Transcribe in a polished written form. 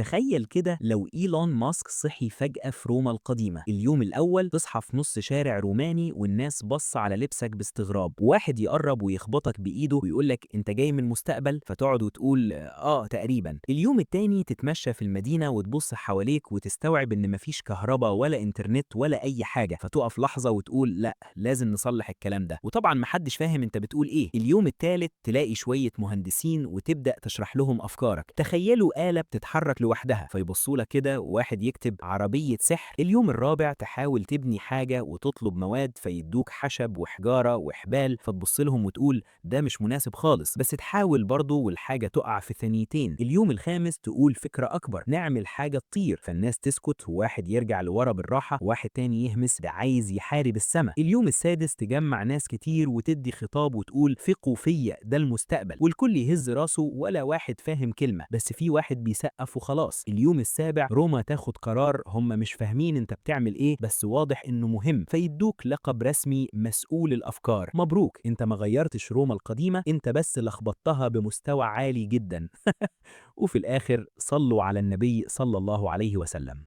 تخيل كده لو إيلون ماسك صحي فجأة في روما القديمة. اليوم الأول تصحى في نص شارع روماني والناس بص على لبسك باستغراب، واحد يقرب ويخبطك بإيده ويقولك أنت جاي من المستقبل، فتقعد وتقول تقريبا. اليوم التاني تتمشى في المدينة وتبص حواليك وتستوعب إن مفيش كهرباء ولا إنترنت ولا أي حاجة، فتقف لحظة وتقول لأ لازم نصلح الكلام ده، وطبعا محدش فاهم أنت بتقول إيه. اليوم التالت تلاقي شوية مهندسين وتبدأ تشرح لهم أفكارك. تخيلوا آلة بتتحرك لوحدها، فيبصوا لك كده وواحد يكتب عربية سحر. اليوم الرابع تحاول تبني حاجة وتطلب مواد فيدوك خشب وحجارة وحبال، فتبص لهم وتقول ده مش مناسب خالص، بس تحاول برضه والحاجة تقع في ثانيتين. اليوم الخامس تقول فكرة أكبر، نعمل حاجة تطير، فالناس تسكت وواحد يرجع لورا بالراحة وواحد تاني يهمس ده عايز يحارب السماء. اليوم السادس تجمع ناس كتير وتدي خطاب وتقول ثقوا فيا ده المستقبل، والكل يهز راسه ولا واحد فاهم كلمة، بس في واحد بيسقف وخلاص. اليوم السابع روما تاخد قرار، هم مش فاهمين انت بتعمل ايه بس واضح انه مهم، فيدوك لقب رسمي مسؤول الافكار. مبروك، انت ما غيرتش روما القديمة، انت بس لخبطتها بمستوى عالي جدا. وفي الاخر صلوا على النبي صلى الله عليه وسلم.